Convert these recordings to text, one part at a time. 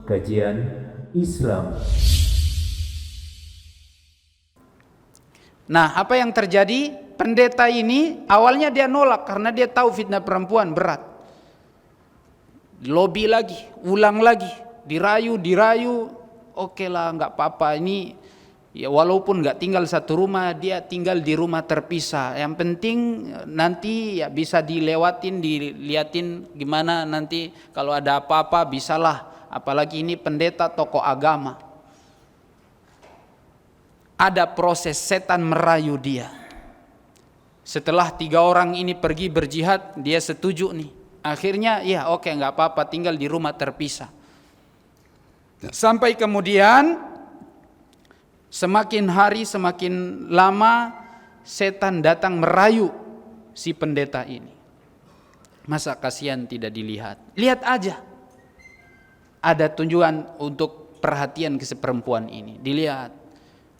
Kajian Islam. Nah, apa yang terjadi? Pendeta ini awalnya dia nolak karena dia tahu fitnah perempuan berat. Lobby lagi, ulang lagi, dirayu, oke lah, nggak apa-apa ini. Ya walaupun nggak tinggal satu rumah, dia tinggal di rumah terpisah. Yang penting nanti ya bisa dilewatin, diliatin gimana nanti kalau ada apa-apa bisalah. Apalagi ini pendeta tokoh agama. Ada proses setan merayu dia. Setelah 3 orang ini pergi berjihad, dia setuju nih. Akhirnya ya oke, nggak apa-apa, tinggal di rumah terpisah. Sampai kemudian semakin hari semakin lama setan datang merayu si pendeta ini. Masa kasihan tidak dilihat? Lihat aja. Ada tunjukan untuk perhatian ke si perempuan ini. Dilihat.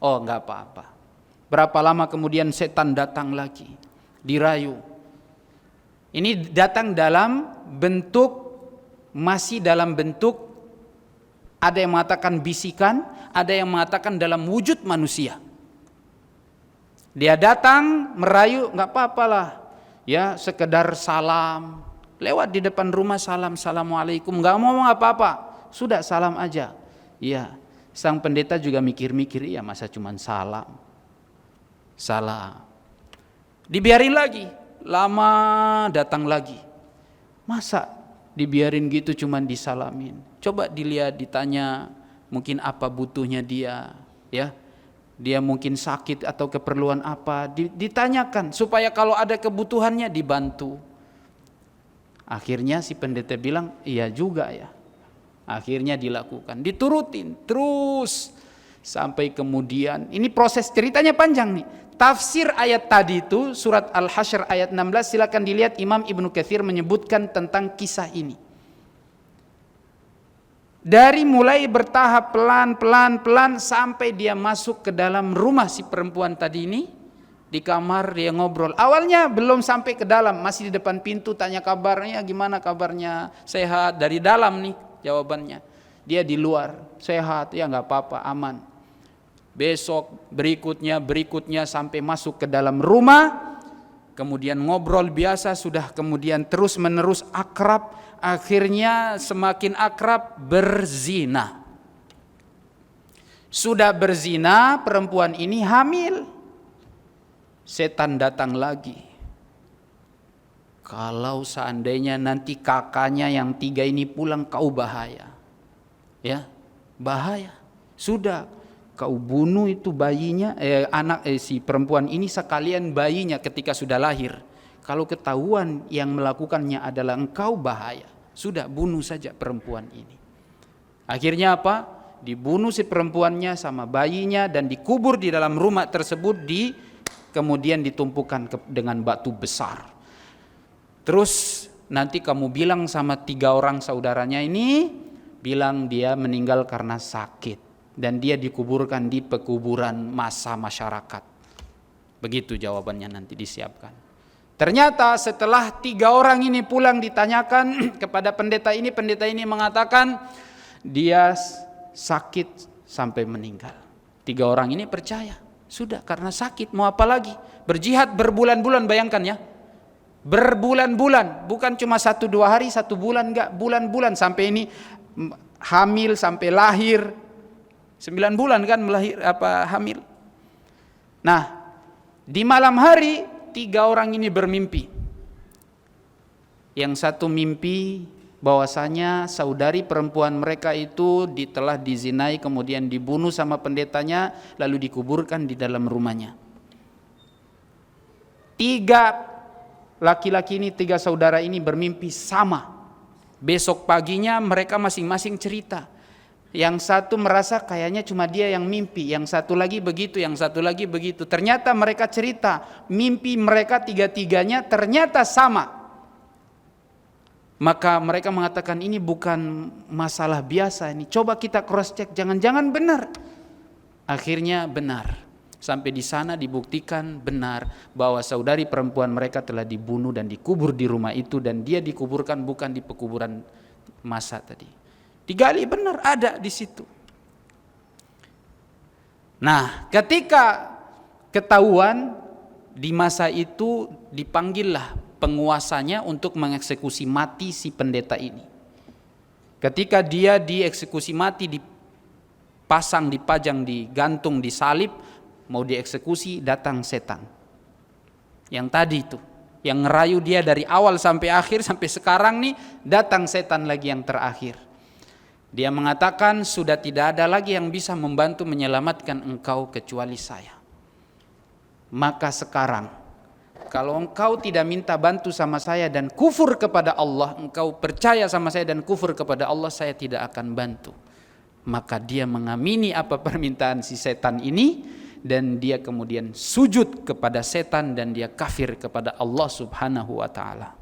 Oh, nggak apa-apa. Berapa lama kemudian setan datang lagi, dirayu. Ini datang dalam bentuk, masih dalam bentuk, ada yang mengatakan bisikan, ada yang mengatakan dalam wujud manusia. Dia datang merayu, nggak apa-apalah, ya sekedar salam, lewat di depan rumah salam, assalamualaikum, nggak mau ngomong apa-apa, sudah salam aja. Ya, sang pendeta juga mikir-mikir, ya masa cuman salam. Dibiarin lagi, lama datang lagi. Masa dibiarin gitu cuman disalamin? Coba dilihat, ditanya mungkin apa butuhnya dia, ya. Dia mungkin sakit atau keperluan apa, ditanyakan supaya kalau ada kebutuhannya dibantu. Akhirnya si pendeta bilang, iya juga ya. Akhirnya dilakukan, diturutin terus sampai kemudian, ini proses ceritanya panjang nih. Tafsir ayat tadi itu surat Al-Hasyr ayat 16, silakan dilihat, Imam Ibnu Katsir menyebutkan tentang kisah ini. Dari mulai bertahap pelan sampai dia masuk ke dalam rumah si perempuan tadi ini, di kamar dia ngobrol. Awalnya belum sampai ke dalam, masih di depan pintu, tanya kabarnya, gimana kabarnya, sehat, dari dalam nih jawabannya. Dia di luar, sehat, ya nggak apa-apa, aman. Besok berikutnya sampai masuk ke dalam rumah, kemudian ngobrol biasa, sudah kemudian terus menerus akrab, akhirnya semakin akrab berzina. Sudah berzina, perempuan ini hamil. Setan datang lagi. Kalau seandainya nanti kakaknya yang 3 ini pulang, kau bahaya. Ya, bahaya. Sudah kau bunuh itu bayinya, si perempuan ini sekalian bayinya ketika sudah lahir. Kalau ketahuan yang melakukannya adalah engkau, bahaya. Sudah bunuh saja perempuan ini. Akhirnya apa? Dibunuh si perempuannya sama bayinya dan dikubur di dalam rumah tersebut, kemudian ditumpukan dengan batu besar. Terus nanti kamu bilang sama 3 orang saudaranya ini, bilang dia meninggal karena sakit. Dan dia dikuburkan di pekuburan massa masyarakat. Begitu jawabannya nanti disiapkan. Ternyata setelah 3 orang ini pulang ditanyakan kepada pendeta ini mengatakan dia sakit sampai meninggal. 3 orang ini percaya. Sudah, karena sakit, mau apa lagi? Berjihad berbulan-bulan, bayangkan ya. Berbulan-bulan, bukan cuma 1-2 hari, 1 bulan, enggak, bulan-bulan sampai ini hamil sampai lahir. 9 bulan kan hamil. Nah, di malam hari 3 orang ini bermimpi. Yang satu mimpi bahwasanya saudari perempuan mereka itu telah dizinai, kemudian dibunuh sama pendetanya, lalu dikuburkan di dalam rumahnya. 3 laki-laki ini, 3 saudara ini bermimpi sama. Besok paginya mereka masing-masing cerita. Yang satu merasa kayaknya cuma dia yang mimpi, yang satu lagi begitu, yang satu lagi begitu. Ternyata mereka cerita, mimpi mereka 3-tiganya ternyata sama. Maka mereka mengatakan ini bukan masalah biasa ini. Coba kita cross check, jangan-jangan benar. Akhirnya benar. Sampai di sana dibuktikan benar bahwa saudari perempuan mereka telah dibunuh dan dikubur di rumah itu, dan dia dikuburkan bukan di pekuburan massa tadi. Digali benar, ada di situ. Nah, ketika ketahuan, di masa itu dipanggillah penguasanya untuk mengeksekusi mati si pendeta ini. Ketika dia dieksekusi mati, dipasang, dipajang, digantung, disalib, mau dieksekusi, datang setan. Yang tadi itu, yang ngerayu dia dari awal sampai akhir, sampai sekarang nih, datang setan lagi yang terakhir. Dia mengatakan, sudah tidak ada lagi yang bisa membantu menyelamatkan engkau kecuali saya. Maka sekarang, kalau engkau tidak minta bantu sama saya dan kufur kepada Allah, engkau percaya sama saya dan kufur kepada Allah, saya tidak akan bantu. Maka dia mengamini apa permintaan si setan ini, dan dia kemudian sujud kepada setan dan dia kafir kepada Allah Subhanahu wa ta'ala.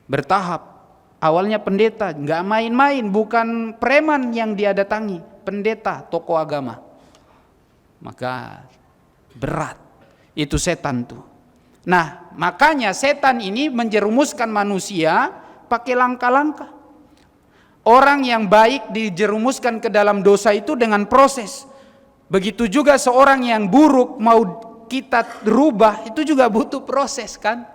Bertahap. Awalnya pendeta, nggak main-main, bukan preman yang dia datangi, pendeta, tokoh agama. Maka berat itu setan tuh. Nah, makanya setan ini menjerumuskan manusia pakai langkah-langkah. Orang yang baik dijerumuskan ke dalam dosa itu dengan proses. Begitu juga seorang yang buruk mau kita rubah itu juga butuh proses kan?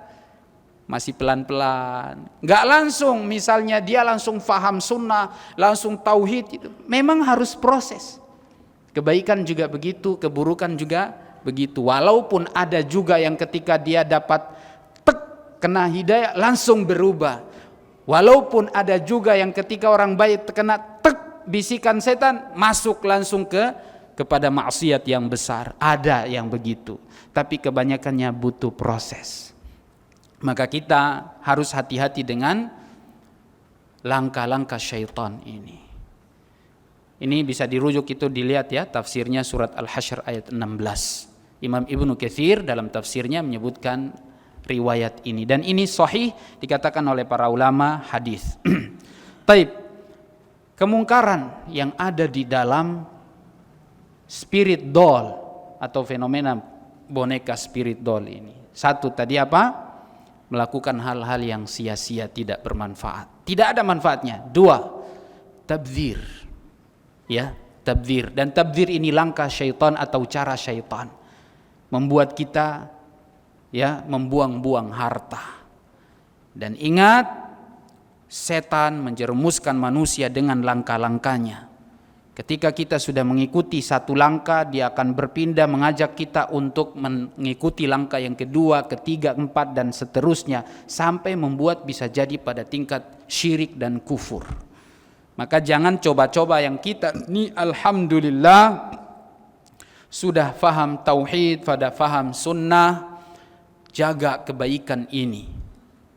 Masih pelan-pelan, nggak langsung. Misalnya dia langsung faham sunnah, langsung tauhid, itu memang harus proses. Kebaikan juga begitu, keburukan juga begitu. Walaupun ada juga yang ketika dia dapat kena hidayah langsung berubah. Walaupun ada juga yang ketika orang baik terkena bisikan setan masuk langsung kepada maksiat yang besar. Ada yang begitu, tapi kebanyakannya butuh proses. Maka kita harus hati-hati dengan langkah-langkah syaitan ini. Ini bisa dirujuk, itu dilihat ya, tafsirnya surat Al-Hasyr ayat 16. Imam Ibnu Katsir dalam tafsirnya menyebutkan riwayat ini, dan ini sahih dikatakan oleh para ulama hadis. Taib, kemungkaran yang ada di dalam spirit doll atau fenomena boneka spirit doll ini. Satu tadi apa? Melakukan hal-hal yang sia-sia, tidak bermanfaat, tidak ada manfaatnya. Dua, tabdzir, ya, tabdzir. Dan tabdzir ini langkah syaitan atau cara syaitan membuat kita ya membuang-buang harta. Dan ingat, setan menjerumuskan manusia dengan langkah-langkahnya. Ketika kita sudah mengikuti satu langkah, dia akan berpindah mengajak kita untuk mengikuti langkah yang kedua, ketiga, keempat, dan seterusnya, sampai membuat bisa jadi pada tingkat syirik dan kufur. Maka jangan coba-coba. Yang kita ini alhamdulillah sudah faham tauhid, pada faham sunnah, jaga kebaikan ini.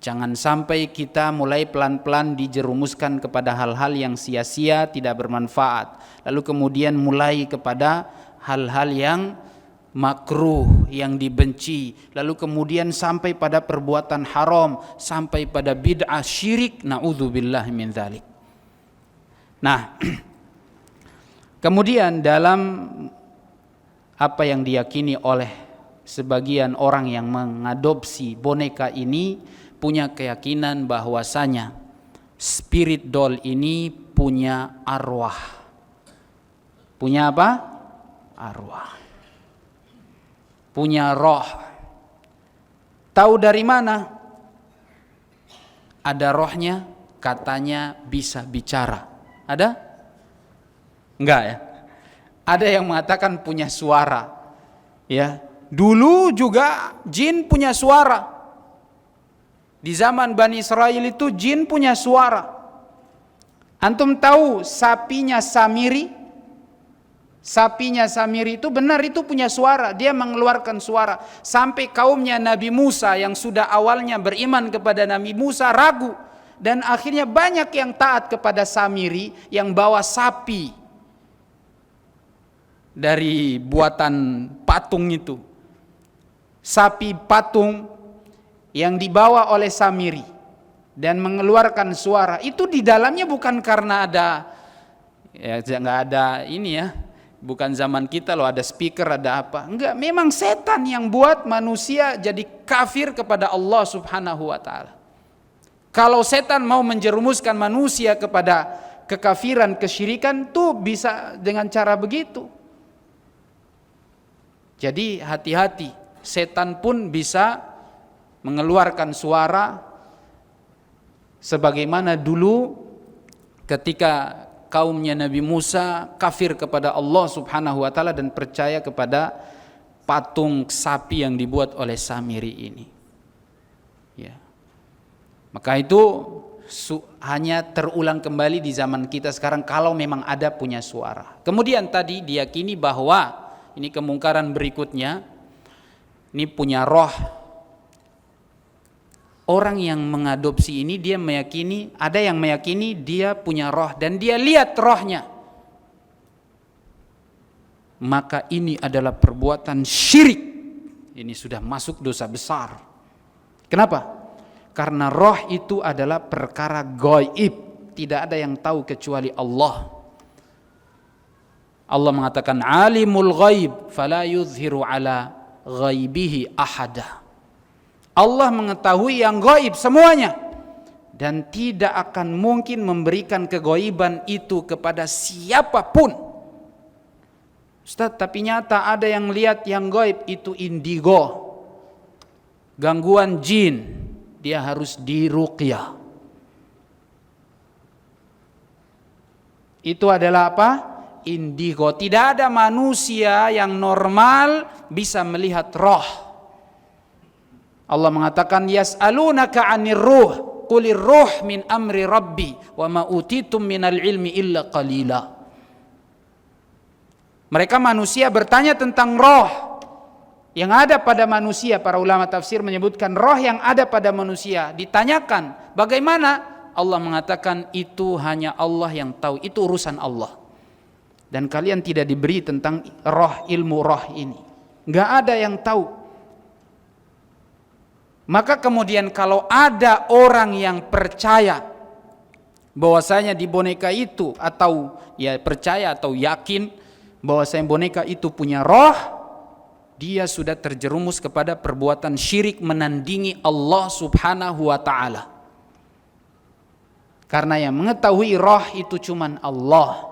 Jangan sampai kita mulai pelan-pelan dijerumuskan kepada hal-hal yang sia-sia, tidak bermanfaat. Lalu kemudian mulai kepada hal-hal yang makruh, yang dibenci. Lalu kemudian sampai pada perbuatan haram, sampai pada bid'ah syirik, na'udzubillah min dzalik. Nah, kemudian dalam apa yang diyakini oleh sebagian orang yang mengadopsi boneka ini, punya keyakinan bahwasanya spirit doll ini punya arwah. Punya apa? Arwah. Punya roh. Tahu dari mana? Ada rohnya, katanya bisa bicara. Ada? Enggak ya? Ada yang mengatakan punya suara. Ya, dulu juga jin punya suara. Di zaman Bani Israel itu jin punya suara. Antum tahu sapinya Samiri? Sapinya Samiri itu benar, itu punya suara. Dia mengeluarkan suara. Sampai kaumnya Nabi Musa yang sudah awalnya beriman kepada Nabi Musa ragu. Dan akhirnya banyak yang taat kepada Samiri yang bawa sapi dari buatan patung itu. Sapi patung yang dibawa oleh Samiri dan mengeluarkan suara itu, di dalamnya bukan karena ada ya, nggak ada ini ya, bukan zaman kita loh ada speaker ada apa, enggak, memang setan yang buat manusia jadi kafir kepada Allah Subhanahu wa ta'ala. Kalau setan mau menjerumuskan manusia kepada kekafiran, kesyirikan tuh bisa dengan cara begitu. Jadi hati-hati, setan pun bisa mengeluarkan suara sebagaimana dulu ketika kaumnya Nabi Musa kafir kepada Allah Subhanahu wa taala dan percaya kepada patung sapi yang dibuat oleh Samiri ini. Ya. Maka itu hanya terulang kembali di zaman kita sekarang kalau memang ada punya suara. Kemudian tadi diyakini bahwa ini kemungkaran berikutnya, ini punya roh. Orang yang mengadopsi ini dia meyakini, ada yang meyakini dia punya roh dan dia lihat rohnya. Maka ini adalah perbuatan syirik. Ini sudah masuk dosa besar. Kenapa? Karena roh itu adalah perkara gaib, tidak ada yang tahu kecuali Allah. Allah mengatakan alimul ghaib fala yuzhiru ala ghaibihi ahada. Allah mengetahui yang gaib semuanya dan tidak akan mungkin memberikan kegaiban itu kepada siapapun. Ustaz, tapi nyata ada yang lihat yang gaib itu indigo, gangguan jin. Dia harus diruqyah. Itu adalah apa? Indigo. Tidak ada manusia yang normal bisa melihat roh. Allah mengatakan yas'alunaka 'anir ruh qulir ruh min amri rabbi wa ma utitum minal ilmi illa qalila. Mereka manusia bertanya tentang roh yang ada pada manusia. Para ulama tafsir menyebutkan roh yang ada pada manusia. Ditanyakan bagaimana? Allah mengatakan itu hanya Allah yang tahu. Itu urusan Allah. Dan kalian tidak diberi tentang roh, ilmu roh ini. Gak ada yang tahu. Maka kemudian kalau ada orang yang percaya bahwasanya di boneka itu, atau ya percaya atau yakin bahwasanya boneka itu punya roh, dia sudah terjerumus kepada perbuatan syirik menandingi Allah Subhanahu wa taala. Karena yang mengetahui roh itu cuman Allah.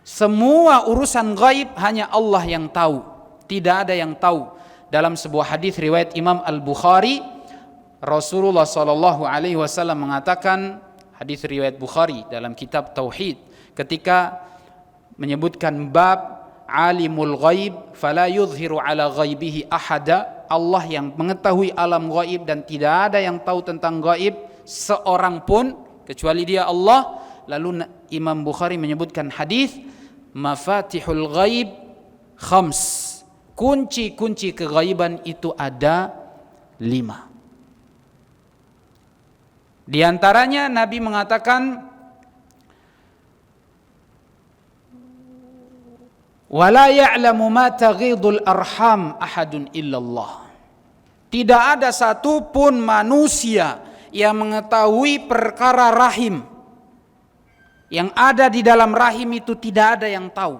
Semua urusan gaib hanya Allah yang tahu. Tidak ada yang tahu. Dalam sebuah hadis riwayat Imam Al-Bukhari, Rasulullah sallallahu alaihi wasallam mengatakan, hadis riwayat Bukhari dalam kitab Tauhid, ketika menyebutkan bab alimul ghaib fala yuzhiru ala ghaibihi ahada, Allah yang mengetahui alam gaib dan tidak ada yang tahu tentang gaib seorang pun kecuali dia Allah. Lalu Imam Bukhari menyebutkan hadis mafatihul ghaib khams, kunci-kunci kegaiban itu ada 5. Di antaranya Nabi mengatakan wala ya'lamu ma taghidul arham ahadun illallah. Tidak ada satupun manusia yang mengetahui perkara rahim. Yang ada di dalam rahim itu tidak ada yang tahu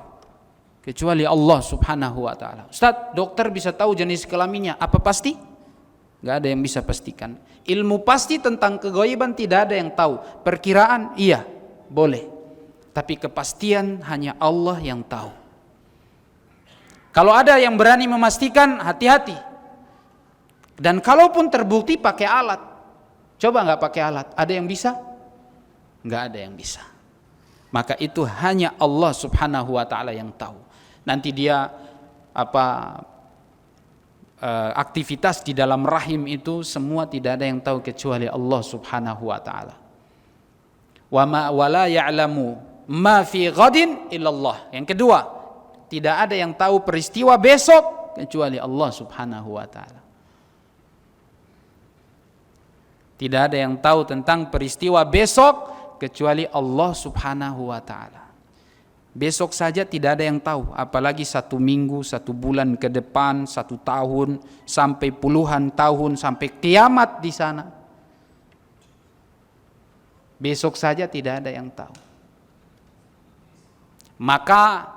kecuali Allah Subhanahu wa taala. Ustaz, dokter bisa tahu jenis kelaminnya, apa pasti? Enggak ada yang bisa pastikan. Ilmu pasti tentang kegaiban tidak ada yang tahu. Perkiraan iya, boleh. Tapi kepastian hanya Allah yang tahu. Kalau ada yang berani memastikan, hati-hati. Dan kalaupun terbukti pakai alat, coba nggak pakai alat, ada yang bisa? Nggak ada yang bisa. Maka itu hanya Allah Subhanahu wa taala yang tahu. Nanti dia aktivitas di dalam rahim itu semua tidak ada yang tahu kecuali Allah Subhanahu wa taala. Wa la ya'lamu ma fi ghadin illallah. Yang kedua, tidak ada yang tahu peristiwa besok kecuali Allah Subhanahu wa taala. Tidak ada yang tahu tentang peristiwa besok kecuali Allah Subhanahu wa taala. Besok saja tidak ada yang tahu, apalagi 1 minggu, 1 bulan ke depan, 1 tahun, sampai puluhan tahun, sampai kiamat di sana. Besok saja tidak ada yang tahu. Maka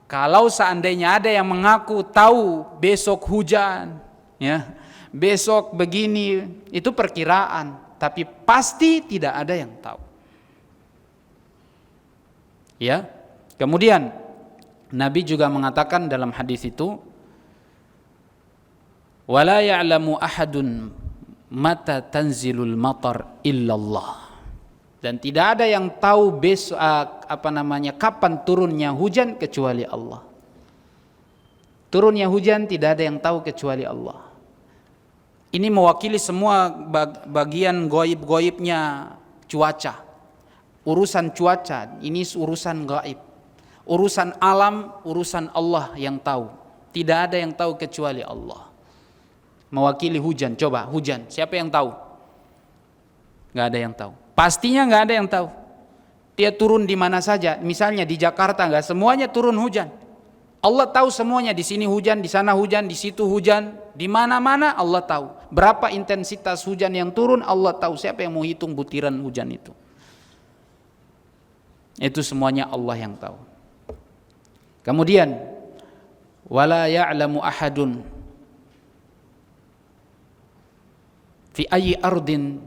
kalau seandainya ada yang mengaku tahu besok hujan, ya, besok begini, itu perkiraan, tapi pasti tidak ada yang tahu. Ya. Kemudian Nabi juga mengatakan dalam hadis itu, wala ya'lamu ahadun mata tanzilul matar illallah. Dan tidak ada yang tahu besok kapan turunnya hujan kecuali Allah. Turunnya hujan tidak ada yang tahu kecuali Allah. Ini mewakili semua bagian goib-goibnya cuaca. Urusan cuaca ini urusan gaib. Urusan alam, urusan Allah yang tahu. Tidak ada yang tahu kecuali Allah. Mewakili hujan, coba hujan, siapa yang tahu? Gak ada yang tahu. Pastinya gak ada yang tahu. Dia turun di mana saja. Misalnya di Jakarta gak semuanya turun hujan. Allah tahu semuanya, di sini hujan, di sana hujan, di situ hujan, di mana-mana Allah tahu. Berapa intensitas hujan yang turun Allah tahu. Siapa yang mau hitung butiran hujan itu? Itu semuanya Allah yang tahu. Kemudian wala ya'lamu ahadun fi ayyi ardin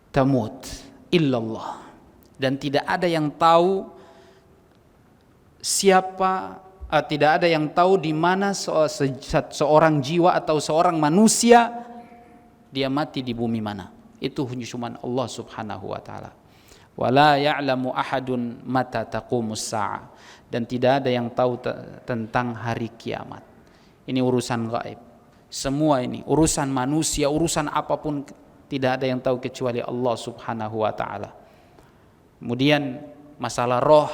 tamut illallah. Dan tidak ada yang tahu tidak ada yang tahu di mana seorang jiwa atau seorang manusia dia mati di bumi mana. Itu cuma Allah Subhanahu wa taala. Wala ya'lamu ahadun mata taqumus sa'a. Dan tidak ada yang tahu tentang hari kiamat. Ini urusan gaib. Semua ini urusan manusia, urusan apapun tidak ada yang tahu kecuali Allah Subhanahu wa taala. Kemudian masalah roh,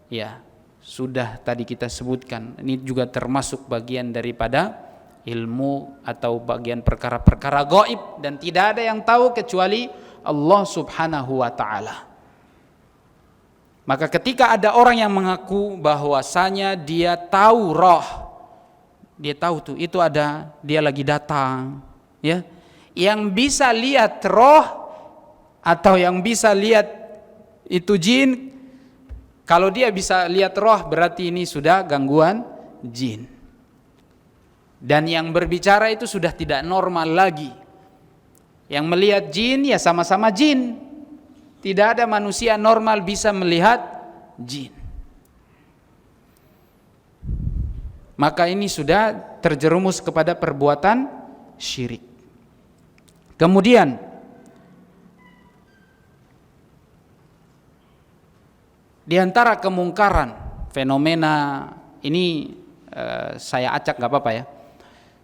ya sudah tadi kita sebutkan. Ini juga termasuk bagian daripada ilmu atau bagian perkara-perkara gaib dan tidak ada yang tahu kecuali Allah Subhanahu wa taala. Maka ketika ada orang yang mengaku bahwasanya dia tahu roh, dia tahu tuh itu ada, dia lagi datang, ya. Yang bisa lihat roh atau yang bisa lihat itu jin, kalau dia bisa lihat roh berarti ini sudah gangguan jin. Dan yang berbicara itu sudah tidak normal lagi. Yang melihat jin ya sama-sama jin. Tidak ada manusia normal bisa melihat jin. Maka ini sudah terjerumus kepada perbuatan syirik. Kemudian di antara kemungkaran fenomena ini saya acak nggak apa-apa ya.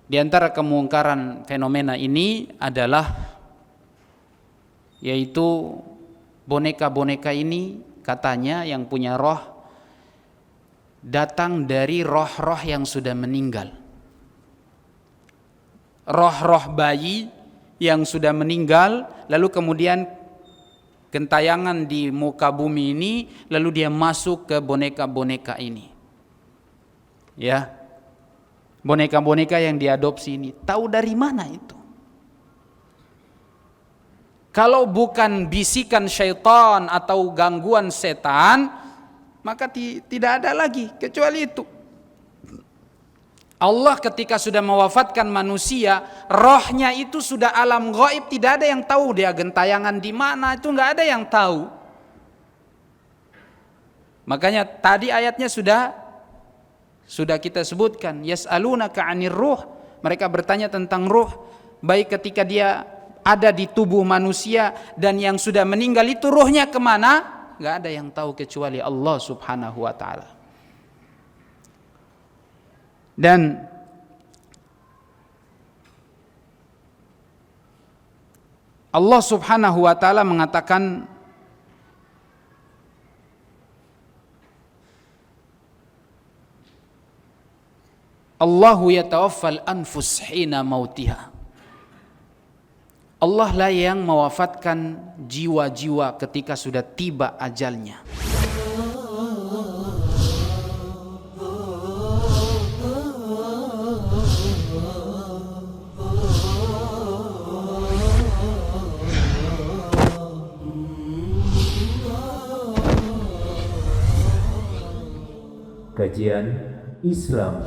Di antara kemungkaran fenomena ini adalah yaitu boneka-boneka ini katanya yang punya roh datang dari roh-roh yang sudah meninggal. Roh-roh bayi yang sudah meninggal lalu kemudian gentayangan di muka bumi ini lalu dia masuk ke boneka-boneka ini. Ya. Boneka-boneka yang diadopsi ini, tahu dari mana itu? Kalau bukan bisikan syaitan atau gangguan setan, maka tidak ada lagi kecuali itu. Allah ketika sudah mewafatkan manusia, rohnya itu sudah alam gaib, tidak ada yang tahu dia gentayangan di mana, itu nggak ada yang tahu. Makanya tadi ayatnya sudah kita sebutkan, yas'alunaka 'anir ruh, mereka bertanya tentang ruh, baik ketika dia ada di tubuh manusia dan yang sudah meninggal itu ruhnya kemana? Gak ada yang tahu kecuali Allah Subhanahu wa ta'ala. Dan Allah Subhanahu wa ta'ala mengatakan Allahu yatawaffal anfus hina mautiha. Allah lah yang mewafatkan jiwa-jiwa ketika sudah tiba ajalnya. Kajian Islam.